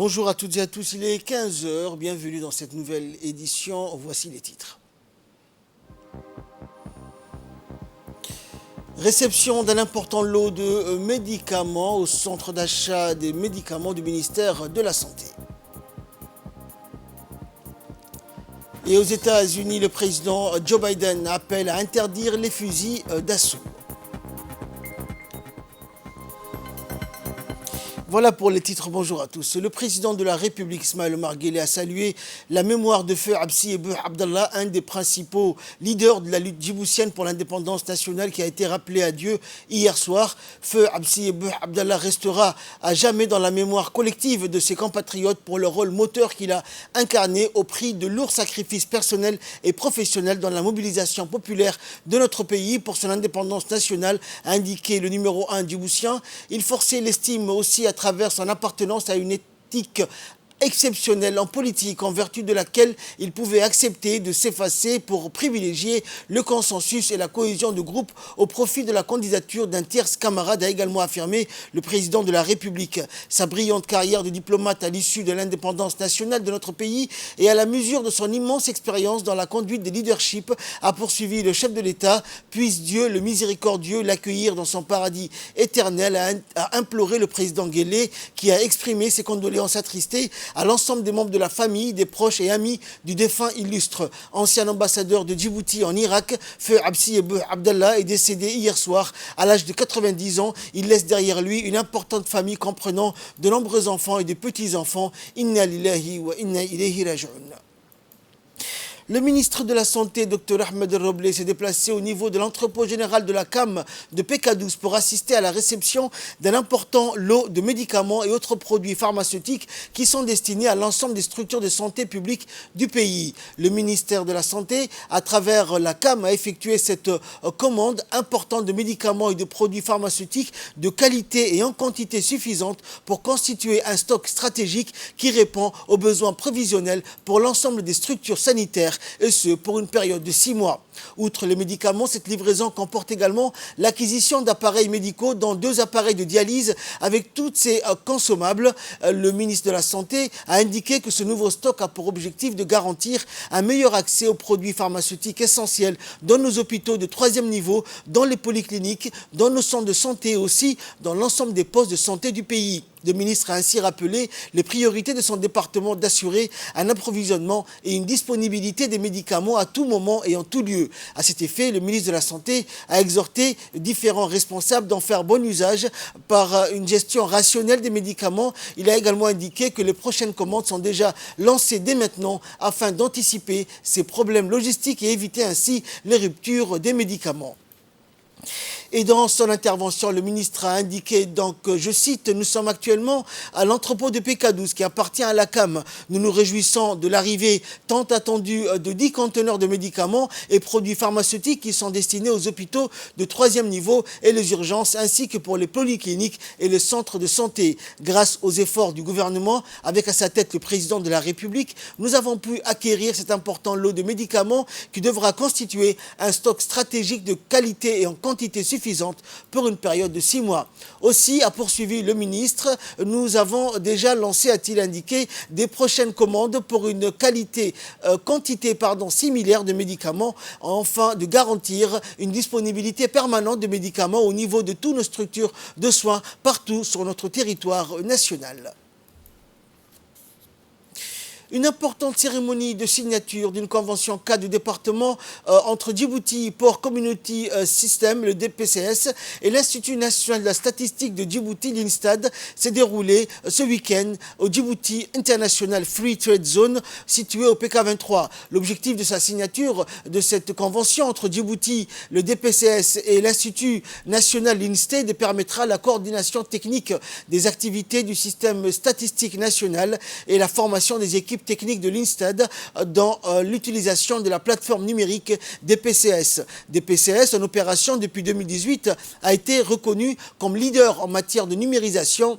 Bonjour à toutes et à tous, il est 15 heures. Bienvenue dans cette nouvelle édition. Voici les titres. Réception d'un important lot de médicaments au centre d'achat des médicaments du ministère de la Santé. Et aux États-Unis, le président Joe Biden appelle à interdire les fusils d'assaut. Voilà pour les titres, bonjour à tous. Le président de la République, Ismaël Omar Guelleh, a salué la mémoire de feu Absi Ebouh Abdallah, un des principaux leaders de la lutte djiboutienne pour l'indépendance nationale qui a été rappelé à Dieu hier soir. Feu Absi Ebouh Abdallah restera à jamais dans la mémoire collective de ses compatriotes pour le rôle moteur qu'il a incarné au prix de lourds sacrifices personnels et professionnels dans la mobilisation populaire de notre pays pour son indépendance nationale, a indiqué le numéro 1 djiboutien. Il forçait l'estime aussi à travers son appartenance à une éthique exceptionnelle en politique, en vertu de laquelle il pouvait accepter de s'effacer pour privilégier le consensus et la cohésion de groupe au profit de la candidature d'un tierce camarade, a également affirmé le président de la République. Sa brillante carrière de diplomate à l'issue de l'indépendance nationale de notre pays et à la mesure de son immense expérience dans la conduite des leaderships, a poursuivi le chef de l'État. Puisse Dieu, le miséricordieux, l'accueillir dans son paradis éternel, a imploré le président Guelleh, qui a exprimé ses condoléances attristées à l'ensemble des membres de la famille, des proches et amis du défunt illustre. Ancien ambassadeur de Djibouti en Irak, Feu Absi Ebouh Abdallah est décédé hier soir à l'âge de 90 ans. Il laisse derrière lui une importante famille comprenant de nombreux enfants et de petits-enfants. Inna lillahi wa inna ilayhi raji'un. Le ministre de la Santé, Dr Ahmed Roblé, s'est déplacé au niveau de l'entrepôt général de la CAM de PK12 pour assister à la réception d'un important lot de médicaments et autres produits pharmaceutiques qui sont destinés à l'ensemble des structures de santé publique du pays. Le ministère de la Santé, à travers la CAM, a effectué cette commande importante de médicaments et de produits pharmaceutiques de qualité et en quantité suffisante pour constituer un stock stratégique qui répond aux besoins prévisionnels pour l'ensemble des structures sanitaires, et ce pour une période de 6 mois. Outre les médicaments, cette livraison comporte également l'acquisition d'appareils médicaux, dont 2 appareils de dialyse avec toutes ces consommables. Le ministre de la Santé a indiqué que ce nouveau stock a pour objectif de garantir un meilleur accès aux produits pharmaceutiques essentiels dans nos hôpitaux de 3e niveau, dans les polycliniques, dans nos centres de santé et aussi dans l'ensemble des postes de santé du pays. Le ministre a ainsi rappelé les priorités de son département d'assurer un approvisionnement et une disponibilité des médicaments à tout moment et en tout lieu. À cet effet, le ministre de la Santé a exhorté différents responsables d'en faire bon usage par une gestion rationnelle des médicaments. Il a également indiqué que les prochaines commandes sont déjà lancées dès maintenant afin d'anticiper ces problèmes logistiques et éviter ainsi les ruptures des médicaments. Et dans son intervention, le ministre a indiqué, donc, je cite, « Nous sommes actuellement à l'entrepôt de PK12 qui appartient à la CAM. Nous nous réjouissons de l'arrivée tant attendue de 10 conteneurs de médicaments et produits pharmaceutiques qui sont destinés aux hôpitaux de 3e niveau et les urgences, ainsi que pour les polycliniques et les centres de santé. Grâce aux efforts du gouvernement, avec à sa tête le président de la République, nous avons pu acquérir cet important lot de médicaments qui devra constituer un stock stratégique de qualité et en quantité suffisante pour une période de 6 mois. Aussi, a poursuivi le ministre, nous avons déjà lancé, a-t-il indiqué, des prochaines commandes pour une quantité similaire de médicaments, afin de garantir une disponibilité permanente de médicaments au niveau de toutes nos structures de soins partout sur notre territoire national. Une importante cérémonie de signature d'une convention cadre du département entre Djibouti Port Community System, le DPCS, et l'Institut national de la statistique de Djibouti, l'INSTAD, s'est déroulée ce week-end au Djibouti International Free Trade Zone, situé au PK23. L'objectif de sa signature de cette convention entre Djibouti, le DPCS et l'Institut national de l'INSTAD permettra la coordination technique des activités du système statistique national et la formation des équipes technique de l'INSTAD dans l'utilisation de la plateforme numérique DPCS. DPCS, en opération depuis 2018, a été reconnu comme leader en matière de numérisation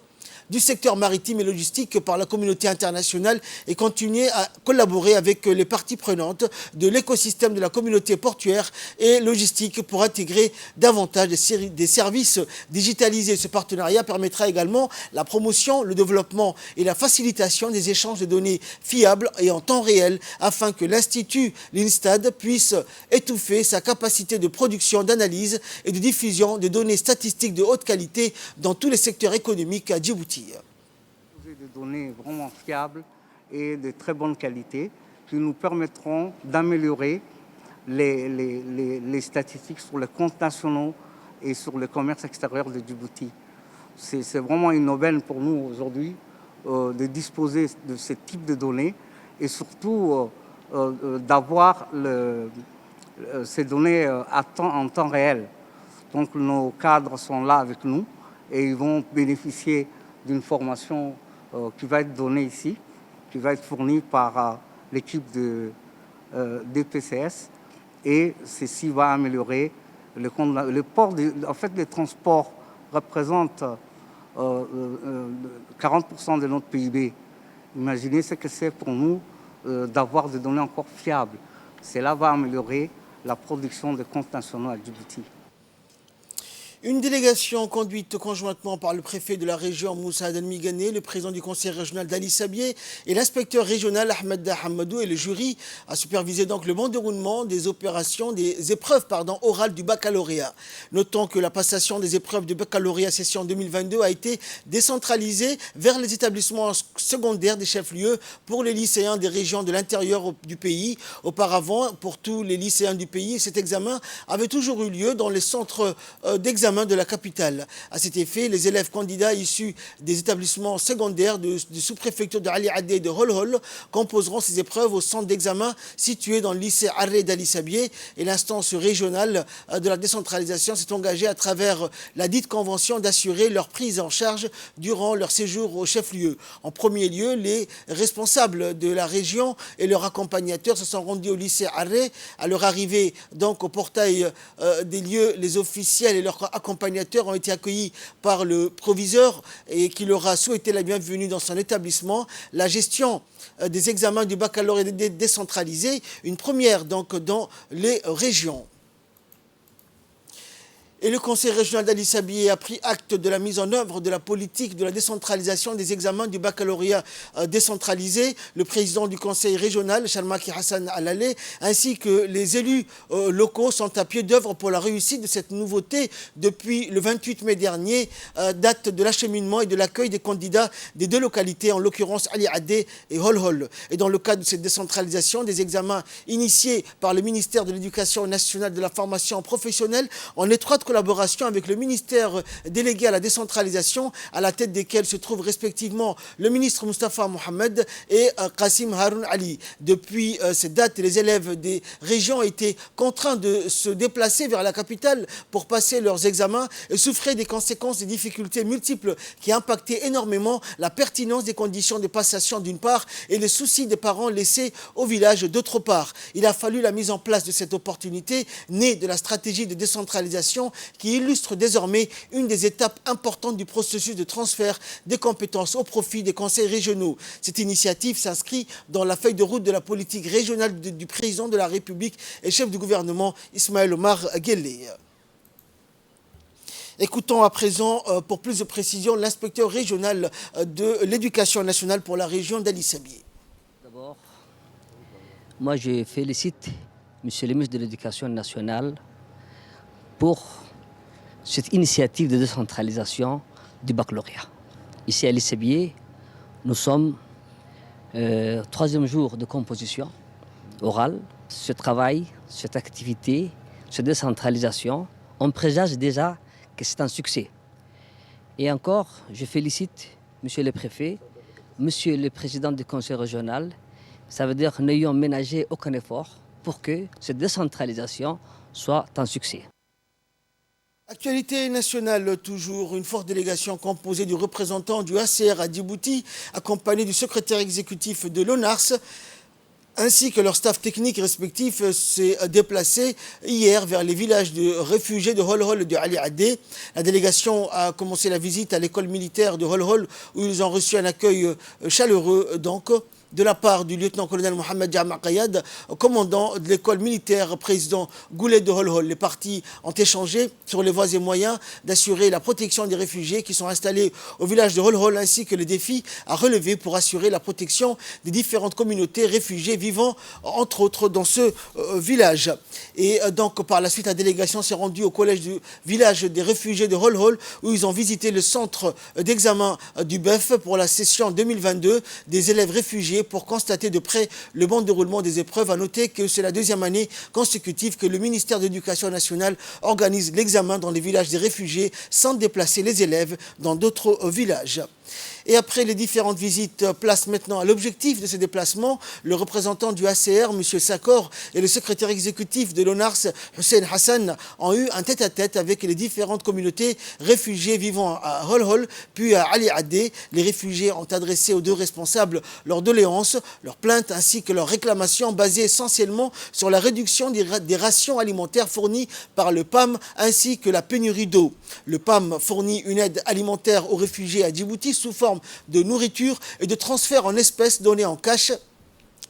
du secteur maritime et logistique par la communauté internationale et continuer à collaborer avec les parties prenantes de l'écosystème de la communauté portuaire et logistique pour intégrer davantage des services digitalisés. Ce partenariat permettra également la promotion, le développement et la facilitation des échanges de données fiables et en temps réel afin que l'Institut l'INSTAD puisse étouffer sa capacité de production, d'analyse et de diffusion de données statistiques de haute qualité dans tous les secteurs économiques à Djibouti. Des données vraiment fiables et de très bonne qualité qui nous permettront d'améliorer les statistiques sur les comptes nationaux et sur le commerce extérieur de Djibouti. C'est vraiment une aubaine pour nous aujourd'hui de disposer de ce type de données et surtout d'avoir ces données en temps réel. Donc nos cadres sont là avec nous et ils vont bénéficier d'une formation qui va être donnée ici, qui va être fournie par l'équipe de DPCS et ceci va améliorer le port. En fait, les transports représentent 40% de notre PIB. Imaginez ce que c'est pour nous d'avoir des données encore fiables. Cela va améliorer la production de comptes nationaux à Djibouti. Une délégation conduite conjointement par le préfet de la région Moussa Aden Migane, le président du conseil régional Dali Sabié et l'inspecteur régional Ahmed Hamadou et le jury a supervisé donc le bon déroulement des opérations, des épreuves orales du baccalauréat. Notons que la passation des épreuves du baccalauréat session 2022 a été décentralisée vers les établissements secondaires des chefs-lieux pour les lycéens des régions de l'intérieur du pays. Auparavant, pour tous les lycéens du pays, cet examen avait toujours eu lieu dans les centres d'examen de la capitale. À cet effet, les élèves candidats issus des établissements secondaires de sous-préfecture de Ali Adé et de Holhol composeront ces épreuves au centre d'examen situé dans le lycée Arré d'Ali Sabié et l'instance régionale de la décentralisation s'est engagée à travers la dite convention d'assurer leur prise en charge durant leur séjour au chef-lieu. En premier lieu, les responsables de la région et leurs accompagnateurs se sont rendus au lycée Arré. À leur arrivée donc au portail des lieux, les officiels et leurs accompagnateurs ont été accueillis par le proviseur et qui leur a souhaité la bienvenue dans son établissement. La gestion des examens du baccalauréat est décentralisée, une première donc dans les régions. Et le conseil régional d'Ali Sabié a pris acte de la mise en œuvre de la politique de la décentralisation des examens du baccalauréat décentralisé. Le président du conseil régional, Charmaki Hassan Alalé, ainsi que les élus locaux sont à pied d'œuvre pour la réussite de cette nouveauté depuis le 28 mai dernier, date de l'acheminement et de l'accueil des candidats des deux localités, en l'occurrence Ali Adé et Holhol. Et dans le cadre de cette décentralisation, des examens initiés par le ministère de l'Éducation nationale et de la formation professionnelle en étroite collaboration avec le ministère délégué à la décentralisation, à la tête desquels se trouvent respectivement le ministre Moustapha Mohamed et Qassim Haroun Ali. Depuis cette date, les élèves des régions étaient contraints de se déplacer vers la capitale pour passer leurs examens et souffraient des conséquences des difficultés multiples qui impactaient énormément la pertinence des conditions de passation d'une part et les soucis des parents laissés au village d'autre part. Il a fallu la mise en place de cette opportunité née de la stratégie de décentralisation qui illustre désormais une des étapes importantes du processus de transfert des compétences au profit des conseils régionaux. Cette initiative s'inscrit dans la feuille de route de la politique régionale du président de la République et chef du gouvernement Ismaël Omar Guelleh. Écoutons à présent, pour plus de précision, l'inspecteur régional de l'éducation nationale pour la région d'Ali Sabié. D'abord, moi je félicite M. le ministre de l'Éducation nationale pour cette initiative de décentralisation du baccalauréat. Ici à Ali Sabié, nous sommes troisième jour de composition orale. Ce travail, cette activité, cette décentralisation, on présage déjà que c'est un succès. Et encore, je félicite M. le préfet, M. le président du conseil régional. Ça veut dire que nous n'ayons ménagé aucun effort pour que cette décentralisation soit un succès. Actualité nationale, toujours une forte délégation composée du représentant du ACR à Djibouti, accompagné du secrétaire exécutif de l'ONARS, ainsi que leur staff technique respectif s'est déplacé hier vers les villages de réfugiés de Holhol et de Ali Adé. La délégation a commencé la visite à l'école militaire de Holhol où ils ont reçu un accueil chaleureux donc de la part du lieutenant-colonel Mohamed Jama Kayad, commandant de l'école militaire président Goulet de Holhol. Les parties ont échangé sur les voies et moyens d'assurer la protection des réfugiés qui sont installés au village de Holhol ainsi que les défis à relever pour assurer la protection des différentes communautés réfugiées vivant entre autres dans ce village. Et donc par la suite la délégation s'est rendue au collège du village des réfugiés de Holhol où ils ont visité le centre d'examen du BEF pour la session 2022 des élèves réfugiés pour constater de près le bon déroulement des épreuves. À noter que c'est la deuxième année consécutive que le ministère de l'Éducation nationale organise l'examen dans les villages des réfugiés sans déplacer les élèves dans d'autres villages. Et après les différentes visites, place maintenant à l'objectif de ces déplacements. Le représentant du ACR, M. Sakor, et le secrétaire exécutif de l'ONARS, Hussein Hassan, ont eu un tête-à-tête avec les différentes communautés réfugiées vivant à Holhol, puis à Ali Adé. Les réfugiés ont adressé aux deux responsables leurs doléances, leurs plaintes ainsi que leurs réclamations basées essentiellement sur la réduction des rations alimentaires fournies par le PAM ainsi que la pénurie d'eau. Le PAM fournit une aide alimentaire aux réfugiés à Djibouti sous forme de nourriture et de transfert en espèces données en cash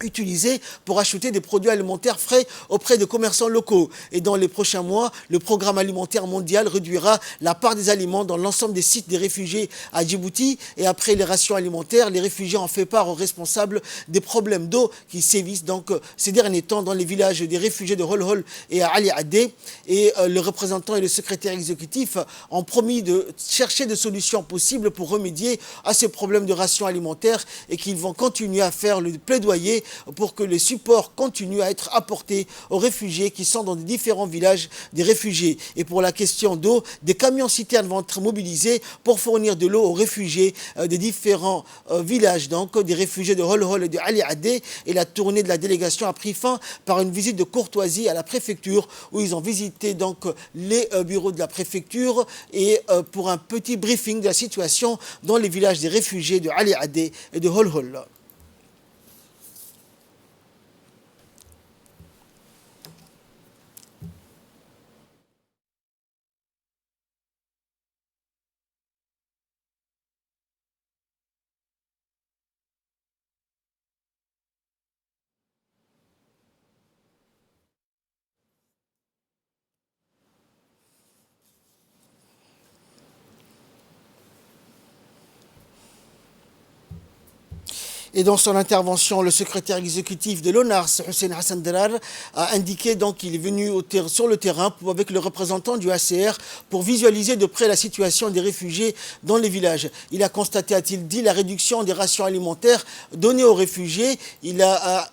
utilisés pour acheter des produits alimentaires frais auprès de commerçants locaux. Et dans les prochains mois, le programme alimentaire mondial réduira la part des aliments dans l'ensemble des sites des réfugiés à Djibouti. Et après les rations alimentaires, les réfugiés ont fait part aux responsables des problèmes d'eau qui sévissent donc ces derniers temps dans les villages des réfugiés de Holhol et à Ali Adé. Et le représentant et le secrétaire exécutif ont promis de chercher des solutions possibles pour remédier à ces problèmes de rations alimentaires et qu'ils vont continuer à faire le plaidoyer pour que les supports continuent à être apportés aux réfugiés qui sont dans les différents villages des réfugiés. Et pour la question d'eau, des camions-citernes vont être mobilisés pour fournir de l'eau aux réfugiés des différents villages, donc des réfugiés de Holhol et de Ali Adé. Et la tournée de la délégation a pris fin par une visite de courtoisie à la préfecture où ils ont visité donc les bureaux de la préfecture et pour un petit briefing de la situation dans les villages des réfugiés de Ali Adé et de Holhol. Et dans son intervention, le secrétaire exécutif de l'ONARS, Hussein Hassan Derar, a indiqué donc qu'il est venu sur le terrain avec le représentant du ACR pour visualiser de près la situation des réfugiés dans les villages. Il a constaté, a-t-il dit, la réduction des rations alimentaires données aux réfugiés. Il a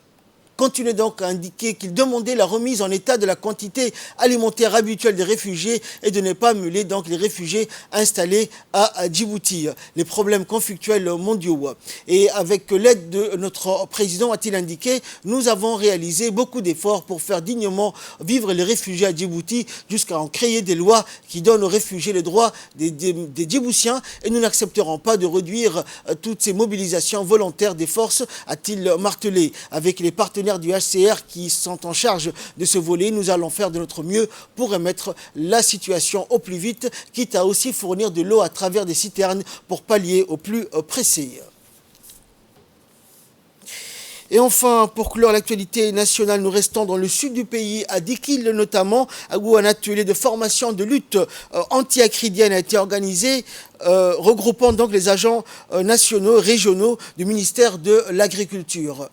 continue donc à indiquer qu'il demandait la remise en état de la quantité alimentaire habituelle des réfugiés et de ne pas mêler donc les réfugiés installés à Djibouti. Les problèmes conflictuels mondiaux. Et avec l'aide de notre président, a-t-il indiqué, nous avons réalisé beaucoup d'efforts pour faire dignement vivre les réfugiés à Djibouti jusqu'à en créer des lois qui donnent aux réfugiés les droits des Djiboutiens et nous n'accepterons pas de réduire toutes ces mobilisations volontaires des forces, a-t-il martelé. Avec les partenaires du HCR qui sont en charge de ce volet, nous allons faire de notre mieux pour remettre la situation au plus vite, quitte à aussi fournir de l'eau à travers des citernes pour pallier au plus pressé. Et enfin, pour clore l'actualité nationale, nous restons dans le sud du pays, à Dikil notamment, où un atelier de formation de lutte anti-acridienne a été organisé, regroupant donc les agents nationaux, régionaux du ministère de l'Agriculture.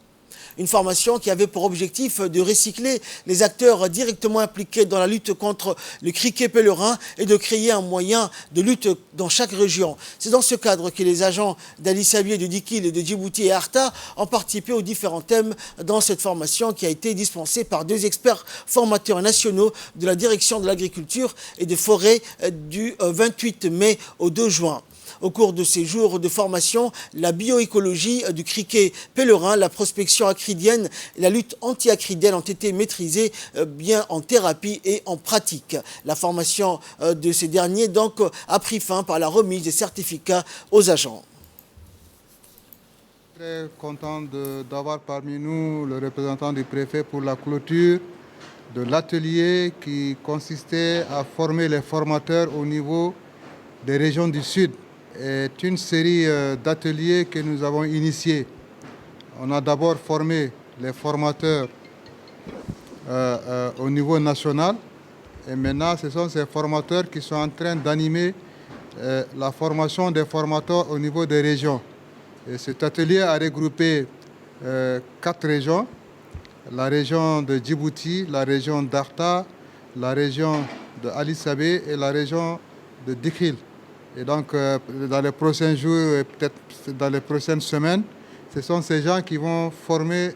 Une formation qui avait pour objectif de recycler les acteurs directement impliqués dans la lutte contre le criquet pèlerin et de créer un moyen de lutte dans chaque région. C'est dans ce cadre que les agents d'Ali Sabié, de Dikil, de Djibouti et Arta ont participé aux différents thèmes dans cette formation qui a été dispensée par deux experts formateurs nationaux de la direction de l'agriculture et des forêts du 28 mai au 2 juin. Au cours de ces jours de formation, la bioécologie du criquet pèlerin, la prospection acridienne et la lutte anti-acridienne ont été maîtrisées bien en thérapie et en pratique. La formation de ces derniers donc a pris fin par la remise des certificats aux agents. Très content d'avoir parmi nous le représentant du préfet pour la clôture de l'atelier qui consistait à former les formateurs au niveau des régions du Sud. C'est une série d'ateliers que nous avons initiés. On a d'abord formé les formateurs au niveau national et maintenant ce sont ces formateurs qui sont en train d'animer la formation des formateurs au niveau des régions. Et cet atelier a regroupé 4 régions, la région de Djibouti, la région d'Arta, la région de Ali Sabé et la région de Dikil. Et donc dans les prochains jours et peut-être dans les prochaines semaines, ce sont ces gens qui vont former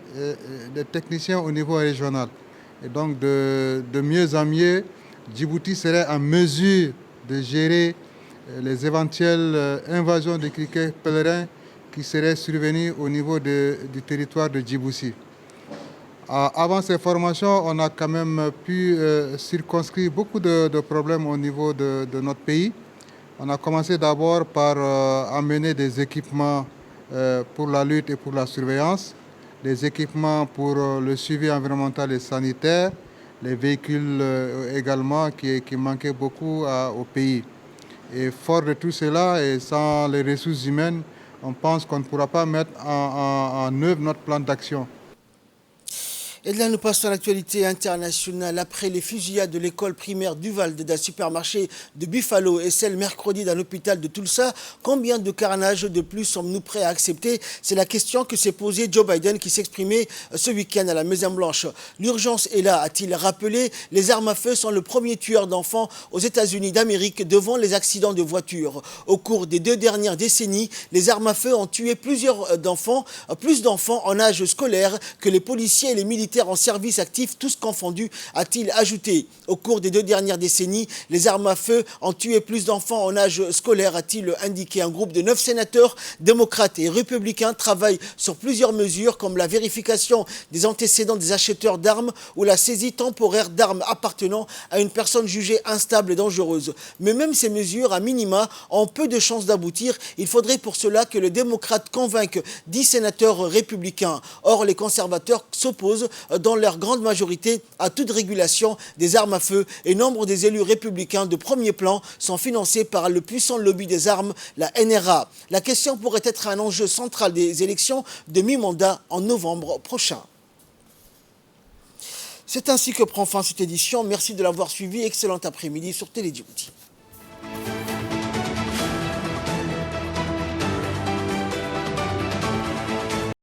des techniciens au niveau régional. Et donc de mieux en mieux, Djibouti serait en mesure de gérer les éventuelles invasions de criquets pèlerins qui seraient survenues au niveau du territoire de Djibouti. Avant ces formations, on a quand même pu circonscrire beaucoup de problèmes au niveau de notre pays. On a commencé d'abord par amener des équipements pour la lutte et pour la surveillance, des équipements pour le suivi environnemental et sanitaire, les véhicules également qui manquaient beaucoup au pays. Et fort de tout cela et sans les ressources humaines, on pense qu'on ne pourra pas mettre en œuvre notre plan d'action. Et là, nous passons à l'actualité internationale. Après les fusillades de l'école primaire d'Uvalde, d'un supermarché de Buffalo et celle mercredi d'un hôpital de Tulsa, combien de carnage de plus sommes-nous prêts à accepter? C'est la question que s'est posée Joe Biden qui s'exprimait ce week-end à la Maison-Blanche. L'urgence est là, a-t-il rappelé. Les armes à feu sont le premier tueur d'enfants aux États-Unis d'Amérique devant les accidents de voiture. Au cours des 2 dernières décennies, les armes à feu ont tué plus d'enfants en âge scolaire que les policiers et les militaires en service actif, tous confondus, a-t-il ajouté. Au cours des 2 dernières décennies, les armes à feu ont tué plus d'enfants en âge scolaire, a-t-il indiqué. Un groupe de 9 sénateurs démocrates et républicains travaille sur plusieurs mesures comme la vérification des antécédents des acheteurs d'armes ou la saisie temporaire d'armes appartenant à une personne jugée instable et dangereuse. Mais même ces mesures, à minima, ont peu de chances d'aboutir. Il faudrait pour cela que les démocrates convainquent 10 sénateurs républicains. Or, les conservateurs s'opposent dans leur grande majorité à toute régulation des armes à feu et nombre des élus républicains de premier plan sont financés par le puissant lobby des armes, la NRA. La question pourrait être un enjeu central des élections de mi-mandat en novembre prochain. C'est ainsi que prend fin cette édition. Merci de l'avoir suivi. Excellent après-midi sur Télé Djibouti.